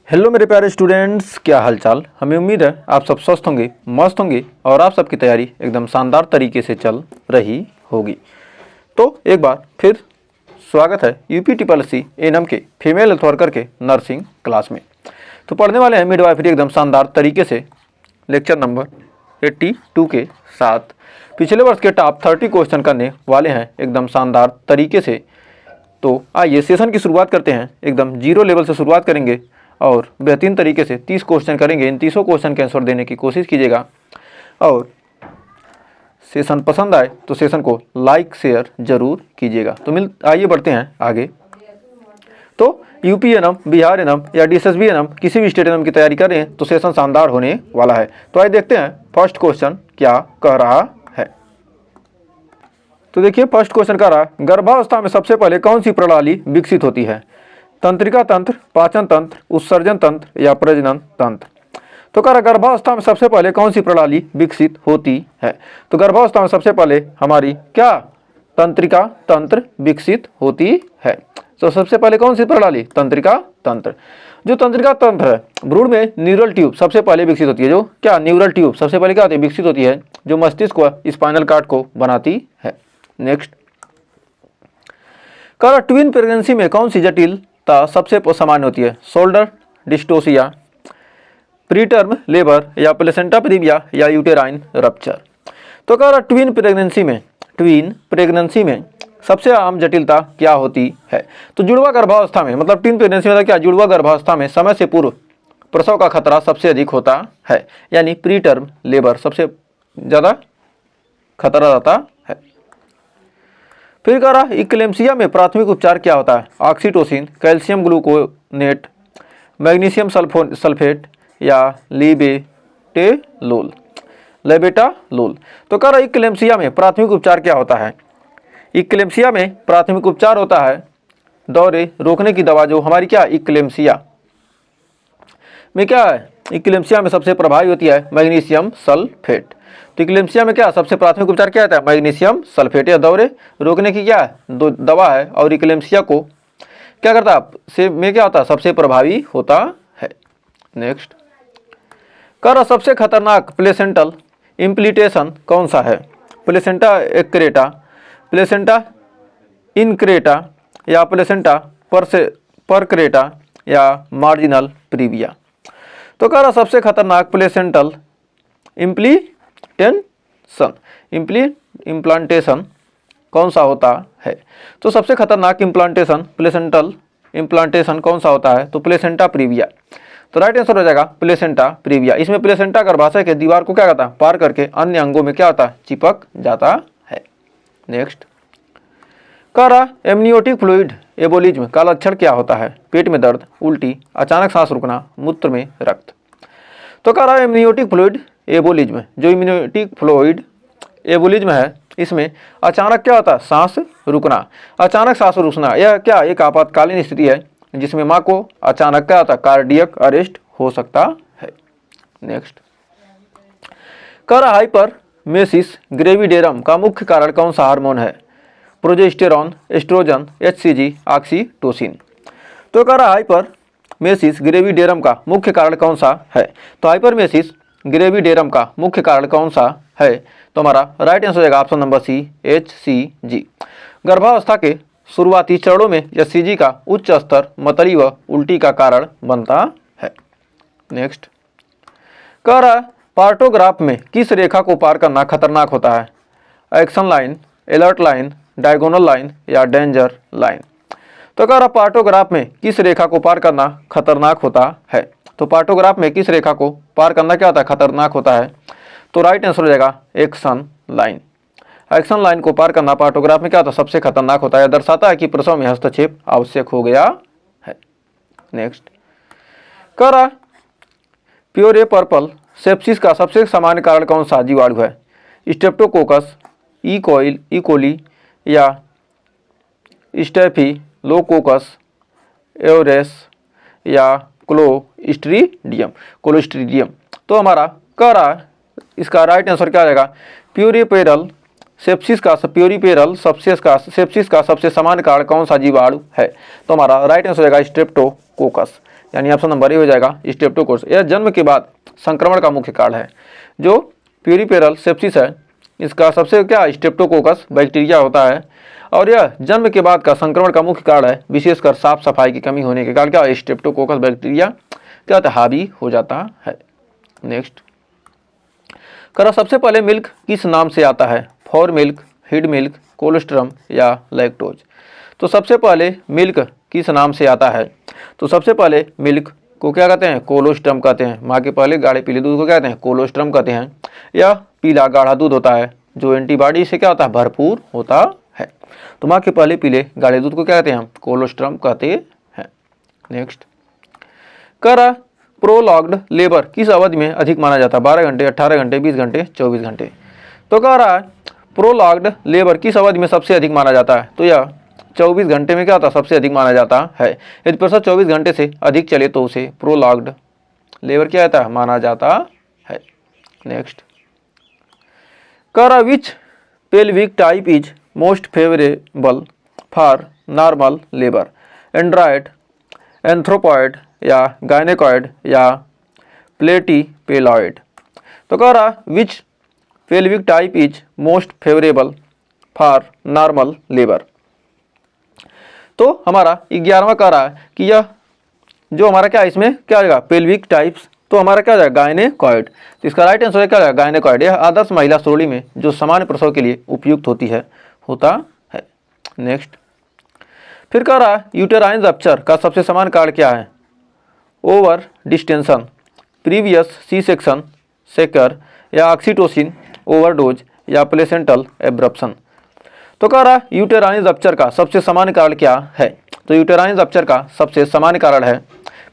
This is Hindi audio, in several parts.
हेलो मेरे प्यारे स्टूडेंट्स, क्या हालचाल। हमें उम्मीद है आप सब स्वस्थ होंगे, मस्त होंगे और आप सबकी तैयारी एकदम शानदार तरीके से चल रही होगी। तो एक बार फिर स्वागत है यूपी ट्रिपल सी एएनएम के फीमेल हेल्थ वर्कर के नर्सिंग क्लास में। तो पढ़ने वाले हैं मिडवाइफरी एकदम शानदार तरीके से लेक्चर नंबर 82 के साथ। पिछले वर्ष के टॉप 30 क्वेश्चन करने वाले हैं एकदम शानदार तरीके से। तो आइए सेशन की शुरुआत करते हैं। एकदम जीरो लेवल से शुरुआत करेंगे और बेहतरीन तरीके से 30 क्वेश्चन करेंगे। इन 30 क्वेश्चन के आंसर देने की कोशिश कीजिएगा और सेशन पसंद आए तो सेशन को लाइक शेयर जरूर कीजिएगा। तो आइए बढ़ते हैं आगे। तो यूपी एएनएम, बिहार एएनएम या डीएसएसबी एएनएम किसी भी स्टेट एएनएम की तैयारी कर रहे हैं तो सेशन शानदार होने वाला है। तो आइए देखते हैं फर्स्ट क्वेश्चन क्या कह रहा है। तो देखिए फर्स्ट क्वेश्चन कह रहा है, गर्भावस्था में सबसे पहले कौन सी प्रणाली विकसित होती है? तंत्रिका तंत्र, पाचन तंत्र, उत्सर्जन तंत्र या प्रजनन तंत्र। तो कह रहा गर्भावस्था में सबसे पहले कौन सी प्रणाली विकसित होती है? तो गर्भावस्था में सबसे पहले हमारी क्या तंत्रिका तंत्र विकसित होती है। तो सबसे पहले कौन सी प्रणाली? तंत्रिका तंत्र। जो तंत्रिका तंत्र है, भ्रूण में न्यूरल ट्यूब सबसे पहले विकसित होती है। जो क्या न्यूरल ट्यूब सबसे पहले क्या होती है? विकसित होती है, जो मस्तिष्क व स्पाइनल कॉर्ड को बनाती है। नेक्स्ट कह रहा ट्विन प्रेगनेंसी में कौन सी जटिलता सबसे सामान्य होती है? शोल्डर डिस्टोसिया, प्रीटर्म लेबर या प्लेसेंटा प्रीविया या यूटेराइन रप्चर। तो कह रहा ट्विन प्रेगनेंसी में सबसे आम जटिलता क्या होती है? तो जुड़वा गर्भावस्था में, मतलब ट्विन प्रेगनेंसी में क्या, जुड़वा गर्भावस्था में समय से पूर्व प्रसव का खतरा सबसे अधिक होता है, यानी प्रीटर्म लेबर सबसे ज़्यादा खतरा रहता है। फिर कह रहा इक्लेम्सिया में प्राथमिक उपचार क्या होता है? Oxytocin, calcium gluconate, magnesium sulphate या लेबेटालोल। तो कह रहा इक्लेम्सिया में प्राथमिक उपचार क्या होता है? इक्लेम्सिया में प्राथमिक उपचार होता है दौरे रोकने की दवा, जो हमारी क्या इक्लेम्सिया में क्या है, इक्लेम्सिया में सबसे प्रभावी होती है मैग्नीशियम सल्फेट। तो इक्लेम्सिया में क्या सबसे प्राथमिक उपचार क्या होता है? Magnesium sulphate. या दौरे रोकने की क्या दवा है और इक्लेम्सिया को क्या करता है में क्या होता है? सबसे प्रभावी होता है। नेक्स्ट कर सबसे खतरनाक प्लेसेंटल इम्प्लीटेशन कौन सा है? प्लेसेंटा एक्रेटा, प्लेसेंटा इनक्रेटा या प्लेसेंटा परक्रेटा या मार्जिनल प्रीविया। तो कह रहा सबसे खतरनाक प्लेसेंटल इम्प्लांटेशन कौन सा होता है? तो सबसे खतरनाक प्लेसेंटल इम्प्लांटेशन कौन सा होता है? तो प्लेसेंटा प्रीविया। तो राइट आंसर हो जाएगा प्लेसेंटा प्रीविया। इसमें प्लेसेंटा गर्भाशय के दीवार को क्या करता है? पार करके अन्य अंगों में क्या होता है? चिपक जाता है। नेक्स्ट कह रहा एमनियोटिक फ्लूइड एबोलिज्म का लक्षण क्या होता है? पेट में दर्द, उल्टी, अचानक सांस रुकना, मूत्र में रक्त। तो कह रहा एमनियोटिक फ्लूइड एबोलिज्म, जो इम्यूनिटिक फ्लूइड एबोलिज्म है, इसमें अचानक क्या होता है? सांस रुकना। अचानक सांस रुकना यह क्या एक आपातकालीन स्थिति है जिसमें माँ को अचानक क्या होता है? कार्डियक अरेस्ट हो सकता है। नेक्स्ट कह रहा हाइपरमेसिस ग्रेविडेरम का मुख्य कारण कौन सा हार्मोन है? Progesterone, oestrogen, HCG, oxytocin. तो कह रहा हाइपरमेसिस ग्रेविडेरम का मुख्य कारण कौन सा है? तो हाइपरमेसिस ग्रेविडेरम का मुख्य कारण कौन सा है? तो हमारा राइट आंसर हो जाएगा ऑप्शन नंबर सी, एचसीजी। गर्भावस्था के शुरुआती चरणों में एचसीजी का उच्च स्तर मतली व उल्टी का कारण बनता है। नेक्स्ट कह रहा पार्टोग्राफ में किस रेखा को पार करना खतरनाक होता है? Action line, alert line, diagonal line या डेंजर लाइन। तो कह रहा पार्टोग्राफ में किस रेखा को पार करना खतरनाक होता है? तो पार्टोग्राफ में किस रेखा को पार करना क्या होता है? खतरनाक होता है। तो राइट आंसर हो जाएगा एक्शन लाइन। एक्शन लाइन को पार करना पार्टोग्राफ में क्या होता है? सबसे खतरनाक होता है। दर्शाता है कि प्रसव में हस्तक्षेप आवश्यक हो गया है। नेक्स्ट कह रहा प्योरे पर्पल सेप्सिस का सबसे सामान्य कारण कौन सा जीवाणु है? स्ट्रेप्टोकोकस, ई कोली या स्टेफिलोकोकस एओरेस या क्लोस्ट्रीडियम। तो हमारा कह रहा इसका राइट आंसर क्या आ जाएगा? प्यूरिपेरल सेप्सिस का प्यूरिपेरल सेप्सिस का सबसे सामान्य कारण कौन सा जीवाणु है? तो हमारा राइट आंसर हो जाएगा स्ट्रेप्टोकोकस, यानी ऑप्शन नंबर ए हो जाएगा स्ट्रेप्टोकोकस। यह जन्म के बाद संक्रमण का मुख्य कारण है। जो प्यूरिपेरल सेप्सिस है इसका सबसे क्या स्ट्रेप्टोकोकस बैक्टीरिया होता है, और यह जन्म के बाद का संक्रमण का मुख्य कारण है, विशेषकर साफ सफाई की कमी होने के कारण क्या स्ट्रेप्टोकोकस बैक्टीरिया क्या होता है हावी हो जाता है। नेक्स्ट करा सबसे पहले मिल्क किस नाम से आता है? Foremilk, hindmilk, colostrum या लैक्टोज? तो सबसे पहले मिल्क किस नाम से आता है? तो सबसे पहले मिल्क को क्या कहते हैं? कोलोस्ट्रम कहते हैं। माँ के पहले गाढ़े पीले दूध को क्या कहते हैं? कोलोस्ट्रम कहते हैं। यह पीला गाढ़ा दूध होता है जो एंटीबॉडी से क्या होता है? भरपूर होता है। तो माँ के पहले पीले गाढ़े दूध को क्या कहते हैं? हम कोलोस्ट्रम कहते हैं। नेक्स्ट करा प्रोलॉन्ग्ड लेबर किस अवधि में अधिक माना जाता है? 12 घंटे, 18 घंटे, 20 घंटे, 24 घंटे? तो कह रहा है प्रोलॉन्ग्ड लेबर किस अवधि में सबसे अधिक माना जाता है? तो यह 24 घंटे में क्या होता है? सबसे अधिक माना जाता है। यदि प्रसव 24 घंटे से अधिक चले तो उसे प्रोलॉन्ग्ड लेबर क्या होता है? माना जाता है। नेक्स्ट कह रहा which pelvic type is most favourable for normal labour? Android, anthropoid या गायनेकॉइड या प्लेटीपेलॉइड? तो कह रहा which pelvic type is most favourable for normal labour? तो हमारा 11वां कह रहा है कि यह जो हमारा क्या इसमें क्या आएगा? पेल्विक टाइप्स, तो हमारा क्या जाएगा? गायनेकॉइड। तो इसका राइट आंसर क्या जाएगा? गायनेकॉइड। यह आदर्श महिला श्रोणी में जो सामान्य प्रसव के लिए उपयुक्त होता है। नेक्स्ट फिर कह रहा है यूटेराइन रप्चर का सबसे सामान्य कारण क्या है? Over distension, previous C section, सेकर या ऑक्सीटोसिन ओवरडोज या प्लेसेंटल एब्रप्शन? तो कह रहा यूटेराइन रप्चर का सबसे सामान्य कारण क्या है? तो यूटेराइन रप्चर का सबसे सामान्य कारण है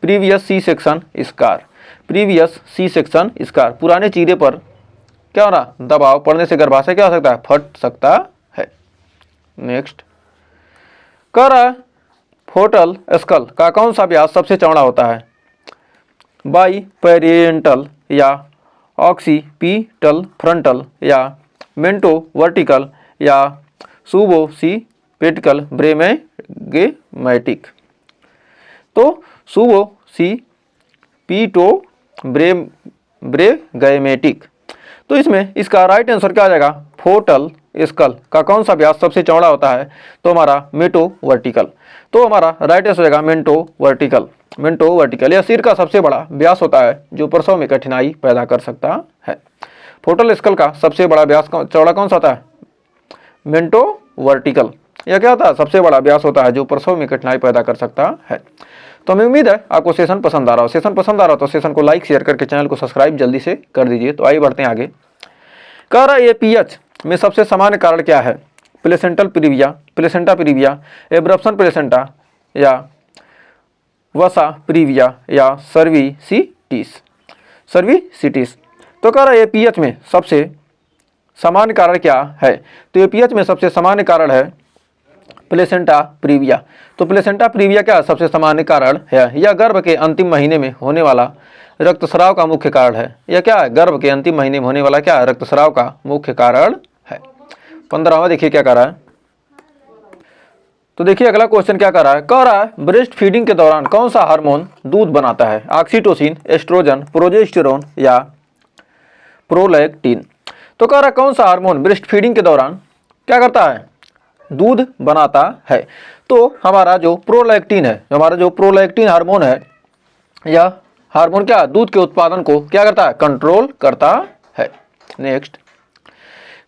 previous C section scar. Previous C section scar, पुराने चीरे पर क्या हो रहा? दबाव पड़ने से गर्भाशय क्या हो सकता है? फट सकता है। नेक्स्ट कह रहा फोटल स्कल का कौन सा व्यास सबसे चौड़ा होता है? बाई पेरिएंटल या ऑक्सीपिटल फ्रंटल या मेंटो वर्टिकल या सुबोसिपेटिकल ब्रेमेगेमेटिक? तो सुबोसिपिटो ब्रेगैमेटिक। तो इसमें इसका राइट आंसर क्या आ जाएगा? फोटल स्कल का कौन सा व्यास सबसे चौड़ा होता है? तो हमारा मेंटो वर्टिकल। तो हमारा राइट आंसर हो जाएगा मेंटो वर्टिकल। मेंटो वर्टिकल यह सिर का सबसे बड़ा व्यास होता है जो प्रसव में कठिनाई पैदा कर सकता है। फोटल स्कल का सबसे बड़ा व्यास चौड़ा कौन सा होता है? मेंटो वर्टिकल। यह क्या होता है? सबसे बड़ा व्यास होता है जो प्रसव में कठिनाई पैदा कर सकता है। तो हमें उम्मीद है आपको सेशन पसंद आ रहा हो। सेशन पसंद आ रहा हो तो सेशन को लाइक शेयर करके चैनल को सब्सक्राइब जल्दी से कर दीजिए। तो आइए बढ़ते हैं आगे। कह रहा है APH में सबसे सामान्य कारण क्या है? Placental previa, placenta previa, abruption placenta या वसा प्रीविया या सर्विसिटिस? तो कह रहा है APH में सबसे सामान्य कारण क्या है? तो APH में सबसे सामान्य कारण है प्लेसेंटा प्रीविया। तो प्लेसेंटा प्रीविया क्या सबसे सामान्य कारण है? यह गर्भ के अंतिम महीने में होने वाला रक्तस्राव का मुख्य कारण है। यह क्या है? गर्भ के अंतिम महीने में होने वाला क्या रक्तस्राव का मुख्य कारण है। 15वां देखिए क्या कर रहा है। तो देखिए अगला क्वेश्चन क्या कर रहा है। कह रहा है ब्रेस्ट फीडिंग के दौरान कौन सा हार्मोन दूध बनाता है? ऑक्सीटोसिन, एस्ट्रोजन, प्रोजेस्टेरोन या प्रोलैक्टिन? तो कह रहा है कौन सा हार्मोन ब्रेस्ट फीडिंग के दौरान क्या करता है? दूध बनाता है। तो हमारा जो प्रोलैक्टिन है, हमारा जो प्रोलैक्टिन हार्मोन है, यह हार्मोन क्या दूध के उत्पादन को क्या करता है? कंट्रोल करता है। नेक्स्ट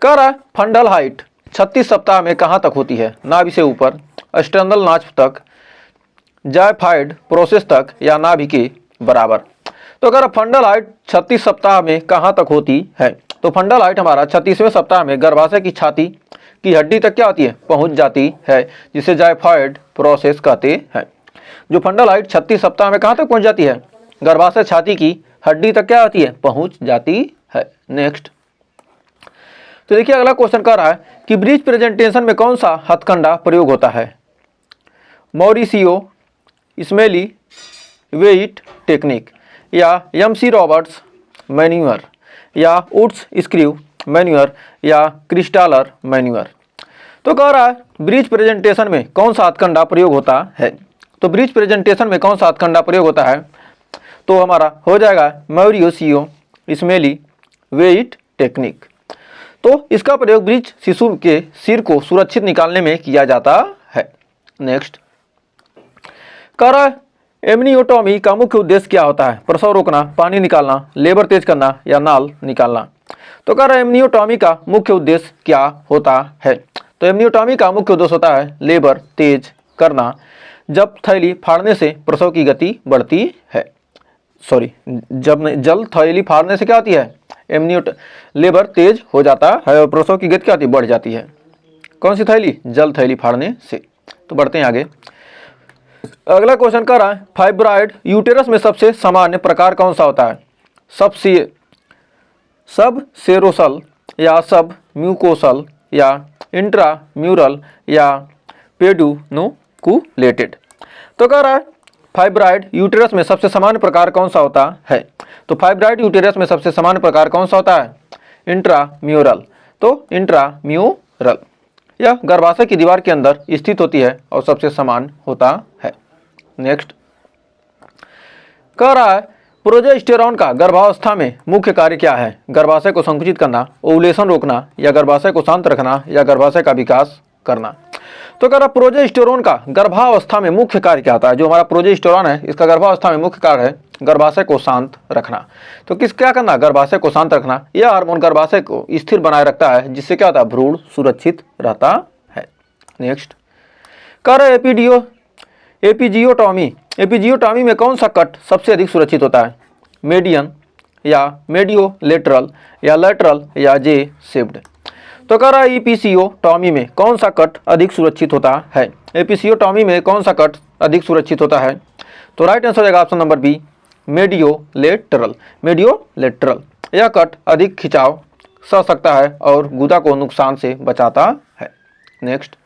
कह रहा है फंडल हाइट 36 सप्ताह में कहाँ तक होती है? नाभि से ऊपर, स्टर्नल नाच तक, जायफाइड प्रोसेस तक या नाभि के बराबर? तो अगर फंडल हाइट 36 सप्ताह में कहाँ तक होती है? तो फंडल हाइट हमारा 36वें सप्ताह में गर्भाशय की छाती की हड्डी तक क्या होती है? पहुंच जाती है, जिसे जायफाइड प्रोसेस कहते हैं। जो फंडल हाइट 36 सप्ताह में कहाँ तक पहुंच जाती है? गर्भाशय छाती की हड्डी तक क्या होती है? पहुंच जाती है। नेक्स्ट तो देखिए अगला क्वेश्चन कह रहा है कि ब्रीच प्रेजेंटेशन में कौन सा हथकंडा प्रयोग होता है? मॉरिसियो स्मेली वेट टेक्निक या MC रॉबर्ट्स मैन्यूअर या वुड्स स्क्रू मैन्यूअर या क्रिस्टालर मैन्यूअर। तो कह रहा है ब्रिज प्रेजेंटेशन में कौन सा हथकंडा प्रयोग होता है। तो ब्रिज प्रेजेंटेशन में कौन सा हथकंडा प्रयोग होता है, तो हमारा हो जाएगा मॉरिसियो स्मेली वेट टेक्निक। तो इसका प्रयोग ब्रिज शिशु के सिर को सुरक्षित निकालने में किया जाता है। नेक्स्ट कह रहा है एमनियोटॉमी का मुख्य उद्देश्य क्या होता है, प्रसव रोकना, पानी निकालना, लेबर तेज करना या नाल निकालना। तो कह रहा है एमनियोटॉमी का मुख्य उद्देश्य क्या होता है, तो एमनियोटॉमी का मुख्य उद्देश्य होता है लेबर तेज करना, जब थैली फाड़ने से प्रसव की गति बढ़ती है। जल थैली फाड़ने से क्या होती है, लेबर तेज हो जाता है और प्रसव की गति क्या होती है, बढ़ जाती है। कौन सी थैली, जल थैली फाड़ने से। तो बढ़ते हैं आगे। अगला क्वेश्चन कर रहा है फाइब्रॉइड यूटेरस में सबसे सामान्य प्रकार कौन सा होता है, सब सेरोसल या सब म्यूकोसल या इंट्राम्यूरल या पेडुनोकुलेटेड। तो कह रहा है फाइब्रॉइड यूटेरस में सबसे सामान्य प्रकार कौन सा होता है, तो फाइब्रॉइड यूटेरस में सबसे सामान्य प्रकार कौन सा होता है, इंट्राम्यूरल। तो इंट्राम्यूरल यह गर्भाशय की दीवार के अंदर स्थित होती है और सबसे सामान्य होता है। नेक्स्ट कह रहा है प्रोजेस्टेरॉन का गर्भावस्था में मुख्य कार्य क्या है, गर्भाशय को संकुचित करना, ओवुलेशन रोकना या गर्भाशय को शांत रखना या गर्भाशय का विकास करना। तो कह रहा प्रोजेस्टेरॉन का गर्भावस्था में मुख्य कार्य क्या होता है, जो हमारा प्रोजेस्टेरॉन है इसका गर्भावस्था में मुख्य कार्य है गर्भाशय को शांत रखना। तो क्या करना, गर्भाशय को शांत रखना। यह हार्मोन गर्भाशय को स्थिर बनाए रखता है, जिससे क्या होता है, भ्रूण सुरक्षित रहता है। नेक्स्ट कह रहा एपिजियोटॉमी में कौन सा कट सबसे अधिक सुरक्षित होता है, मेडियन या मेडियोलेटरल या लेटरल या जे शेप्ड। तो कह रहा है एपिसियोटॉमी में कौन सा कट अधिक सुरक्षित होता है, एपिसियोटॉमी में कौन सा कट अधिक सुरक्षित होता है। तो राइट आंसर हो जाएगा ऑप्शन नंबर बी, मेडियोलेटरल। यह कट अधिक खिंचाव सह सकता है और गुदा को नुकसान से बचाता है। नेक्स्ट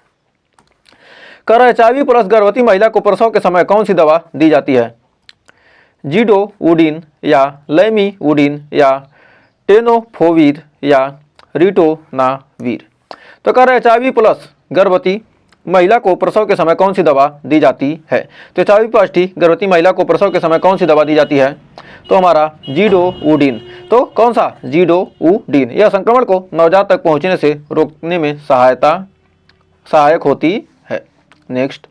कह रहा है HIV प्लस गर्भवती महिला को प्रसव के समय कौन सी दवा दी जाती है, जीडोवुडिन या लैमिवुडिन या टेनोफोविर या रिटोनावीर। तो कह रहा है HIV प्लस गर्भवती महिला को प्रसव के समय कौन सी दवा दी जाती है। तो HIV पॉजिटिव गर्भवती महिला को प्रसव के समय कौन सी दवा दी जाती है, तो हमारा जीडोवुडिन। तो कौन सा, जीडोवुडिन। यह संक्रमण को नवजात तक पहुंचने से रोकने में सहायक होती है। नेक्स्ट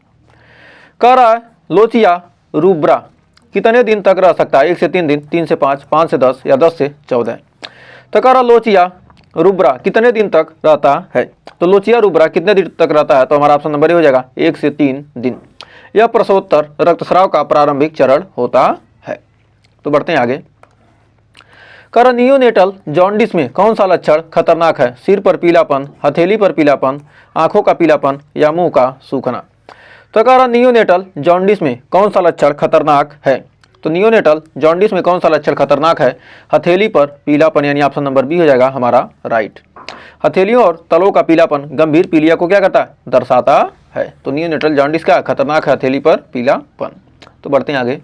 कह रहा है लोचिया रूब्रा कितने दिन तक रह सकता है, 1 से 3 दिन, 3 से 5, 5 से 10 या 10 से 14। तो कह रहा लोचिया रूब्रा कितने दिन तक रहता है, तो लोचिया रूब्रा कितने दिन तक रहता है, तो हमारा ऑप्शन नंबर ए हो जाएगा 1 से 3 दिन। यह प्रसवोत्तर रक्तस्राव का प्रारंभिक चरण होता है। तो बढ़ते हैं आगे। कह रहा नियोनेटल जॉन्डिस में कौन सा लक्षण खतरनाक है, सिर पर पीलापन, हथेली पर पीलापन, आंखों का पीलापन या मुंह का सूखना। तो कह रहा नियोनेटल जॉन्डिस में कौन सा लक्षण खतरनाक है, तो नियोनेटल जॉन्डिस में कौन सा लक्षण खतरनाक है, हथेली पर पीलापन, यानी ऑप्शन नंबर बी हो जाएगा हमारा राइट। हथेलियों और तलों का पीलापन गंभीर पीलिया को क्या करता है, दर्शाता है। तो नियोनेटल जॉन्डिस क्या खतरनाक है, हथेली पर पीलापन। तो बढ़ते हैं आगे।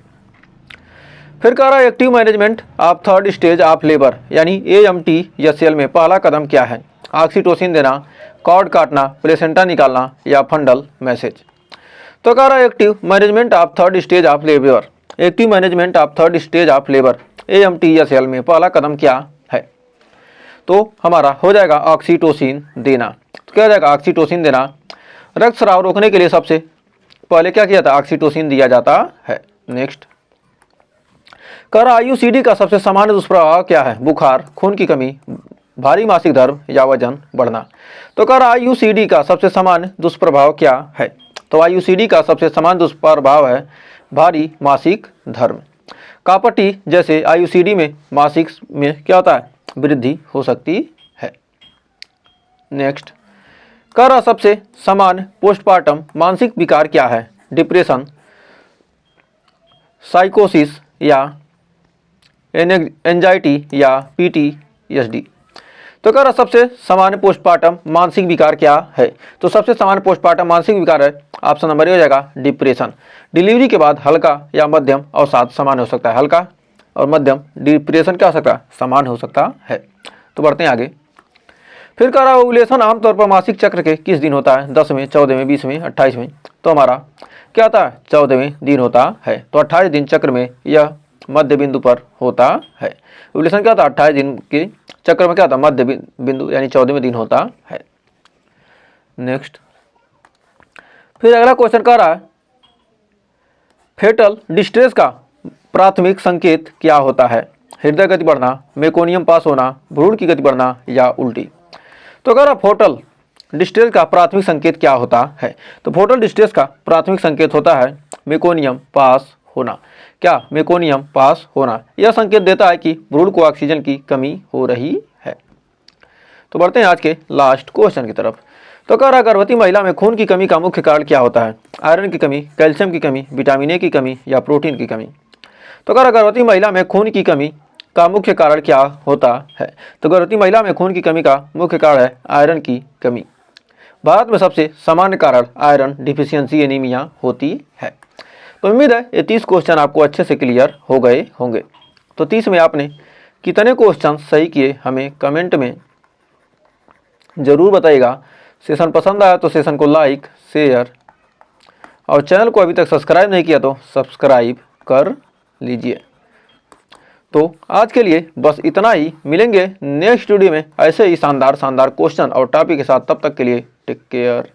फिर कह रहा है active management of third stage of labour यानी AMTSL में पहला कदम क्या है, ऑक्सीटोसिन देना, कॉर्ड काटना, प्लेसेंटा निकालना या फंडल मैसेज। तो कह रहा है active management of third stage of labour, active management of third stage of labour AMTSL में पहला कदम क्या है, तो हमारा हो जाएगा ऑक्सीटोसिन देना। तो क्या हो जाएगा, ऑक्सीटोसिन देना। रक्तस्राव रोकने के लिए सबसे पहले क्या किया था, ऑक्सीटोसिन दिया जाता है। नेक्स्ट कह रहा IUCD का सबसे सामान्य दुष्प्रभाव क्या है, बुखार, खून की कमी, भारी मासिक धर्म या वजन बढ़ना। तो कह रहा IUCD का सबसे सामान्य दुष्प्रभाव क्या है, तो IUCD का सबसे सामान्य दुष्प्रभाव है भारी मासिक धर्म। कापटी जैसे IUCD में मासिक में क्या होता है, वृद्धि हो सकती है। नेक्स्ट कह रहा सबसे सामान्य पोस्टमार्टम मानसिक विकार क्या है, डिप्रेशन, साइकोसिस या एंजाइटी या PTSD। तो कह रहा सबसे सामान्य पोस्टमार्टम मानसिक विकार क्या है, तो सबसे सामान्य पोस्टमार्टम मानसिक विकार है ऑप्शन नंबर ए हो जाएगा डिप्रेशन। डिलीवरी के बाद हल्का या मध्यम अवसाद सामान्य हो सकता है, हल्का और मध्यम डिप्रेशन क्या हो सकता है, सामान्य हो सकता है। तो बढ़ते हैं आगे। फिर कह रहा है ओव्यूलेशन आमतौर पर मासिक चक्र के किस दिन होता है, 10वें, 14वें, 20वें, 28वें। तो हमारा क्या आता है, 14वें दिन होता है। तो 28 दिन चक्र में यह मध्य बिंदु पर होता है। ओव्यूलेशन क्या होता है, 28 दिन के चक्र में क्या होता है, मध्य बिंदु यानी 14वें दिन होता है। नेक्स्ट, फिर अगला क्वेश्चन कह रहा है फेटल डिस्ट्रेस का प्राथमिक संकेत क्या होता है, हृदय गति बढ़ना, मेकोनियम पास होना, भ्रूण की गति बढ़ना या उल्टी। तो कह रहा फोटल डिस्ट्रेस का प्राथमिक संकेत क्या होता है, तो फोटल डिस्ट्रेस का प्राथमिक संकेत होता है मेकोनियम पास होना। क्या, मेकोनियम पास होना। यह संकेत देता है कि भ्रूण को ऑक्सीजन की कमी हो रही है। तो बढ़ते हैं आज के लास्ट क्वेश्चन की तरफ। तो कह रहा गर्भवती महिला में खून की कमी का मुख्य कारण क्या होता है, आयरन की कमी, कैल्शियम की कमी, विटामिन ए की कमी या प्रोटीन की कमी। तो कह रहा गर्भवती महिला में खून की कमी का मुख्य कारण क्या होता है, तो गर्भवती महिला में खून की कमी का मुख्य कारण है आयरन की कमी। भारत में सबसे सामान्य कारण आयरन डिफिशियंसी एनीमिया होती है। तो उम्मीद है ये 30 क्वेश्चन आपको अच्छे से क्लियर हो गए होंगे। तो 30 में आपने कितने क्वेश्चन सही किए हमें कमेंट में ज़रूर बताइएगा। सेशन पसंद आया तो सेशन को लाइक, शेयर और चैनल को अभी तक सब्सक्राइब नहीं किया तो सब्सक्राइब कर लीजिए। तो आज के लिए बस इतना ही, मिलेंगे नेक्स्ट वीडियो में ऐसे ही शानदार क्वेश्चन और टॉपिक के साथ। तब तक के लिए टेक केयर।